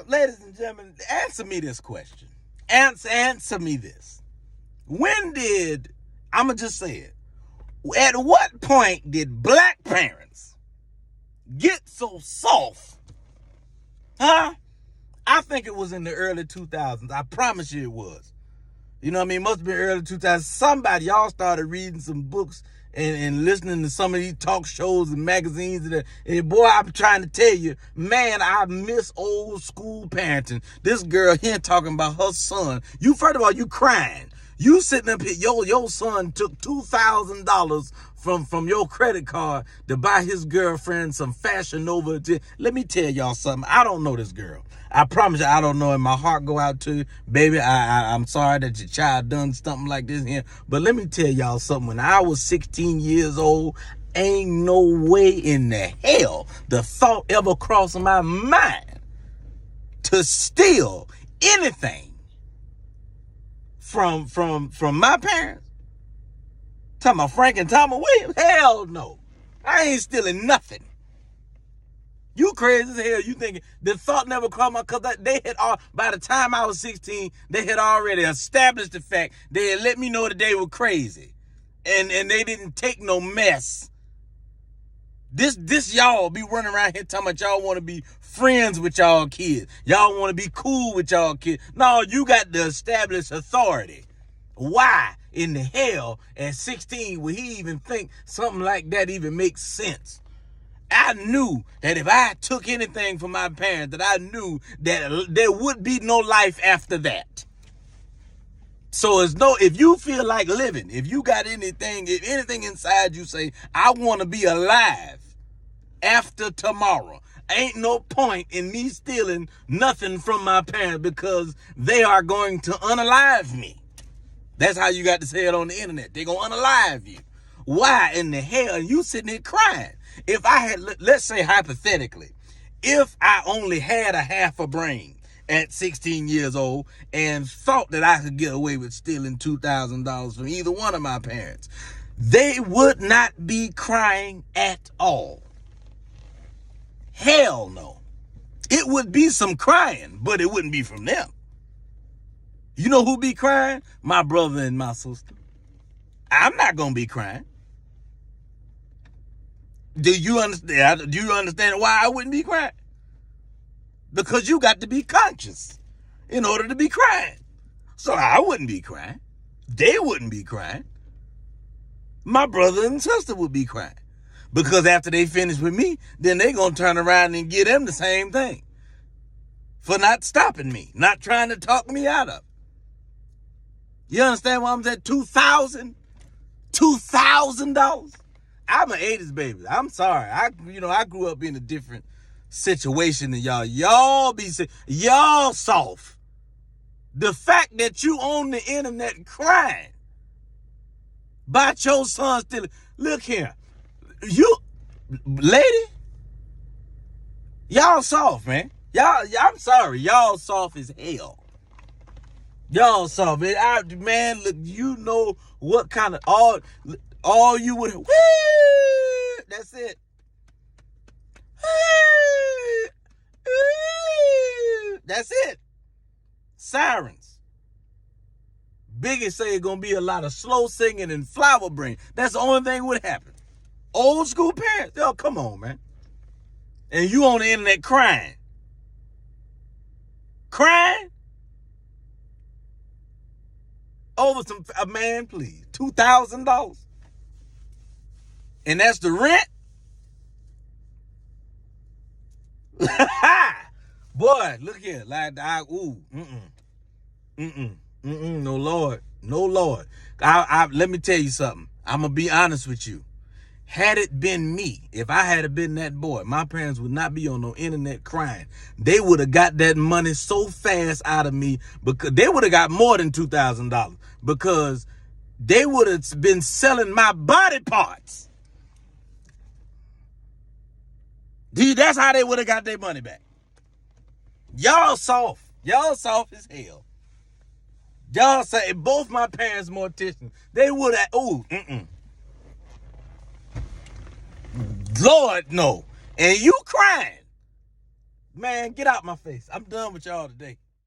ladies and gentlemen, answer me this question. Answer me this. When did, I'm going to just say it, at what point did black parents get so soft? Huh? I think it was in the early 2000s. I promise you it was. You know what I mean? Must have been early 2000s. Somebody, y'all started reading some books and listening to some of these talk shows and magazines. And boy, I'm trying to tell you, man, I miss old school parenting. This girl here talking about her son. You, first of all, you crying. You sitting up here, your son took $2,000 from your credit card to buy his girlfriend some Fashion Nova. Let me tell y'all something. I don't know this girl. I promise you, I don't know. And my heart go out to you, baby. I'm sorry that your child done something like this here. But let me tell y'all something. When I was 16 years old, ain't no way in the hell the thought ever crossed my mind to steal anything from my parents. Talking about Frank and Thomas Williams? Hell no. I ain't stealing nothing. You crazy as hell. You thinking the thought never crossed my, because they had all, by the time I was 16, they had already established the fact. They had let me know that they were crazy. And they didn't take no mess. This y'all be running around here talking about y'all want to be friends with y'all kids. Y'all want to be cool with y'all kids. No, you got to establish authority. Why in the hell at 16 would he even think something like that even makes sense? I knew that if I took anything from my parents, that I knew that there would be no life after that. So if you feel like living, if you got anything, if anything inside you say, I want to be alive after tomorrow, ain't no point in me stealing nothing from my parents, because they are going to unalive me. That's how you got to say it on the internet. They're going to unalive you. Why in the hell are you sitting there crying? If I had, let's say hypothetically, if I only had a half a brain at 16 years old and thought that I could get away with stealing $2,000 from either one of my parents, they would not be crying at all. Hell no. It would be some crying, but it wouldn't be from them. You know who be crying? My brother and my sister. I'm not going to be crying. Do you understand? Do you understand why I wouldn't be crying? Because you got to be conscious in order to be crying. So I wouldn't be crying. They wouldn't be crying. My brother and sister would be crying. Because after they finish with me, then they going to turn around and give them the same thing. For not stopping me, not trying to talk me out of it. You understand why I'm saying? $2,000? $2,000? I'm an 80s baby. I'm sorry. I grew up in a different situation than y'all. Y'all soft. The fact that you on the internet crying about your son stealing. Look here. You, lady, y'all soft, man. I'm sorry. Y'all soft as hell. Y'all soft. Man, look, you know what kind of, all you would, woo, that's it. That's it. Sirens. Biggie say it's gonna be a lot of slow singing and flower bring. That's the only thing would happen. Old school parents. Yo, come on, man. And you on the internet crying. Crying? Over a man, please. $2,000. And that's the rent? Boy, look here. Like, no Lord. No Lord. Let me tell you something. I'm going to be honest with you. Had it been me, if I had been that boy, my parents would not be on no internet crying. They would have got that money so fast out of me, because they would have got more than $2,000, because they would have been selling my body parts. Dude, that's how they would have got their money back. Y'all soft. Y'all soft as hell. Y'all say both my parents morticians. They would have, Lord, no. And you crying. Man, get out my face. I'm done with y'all today.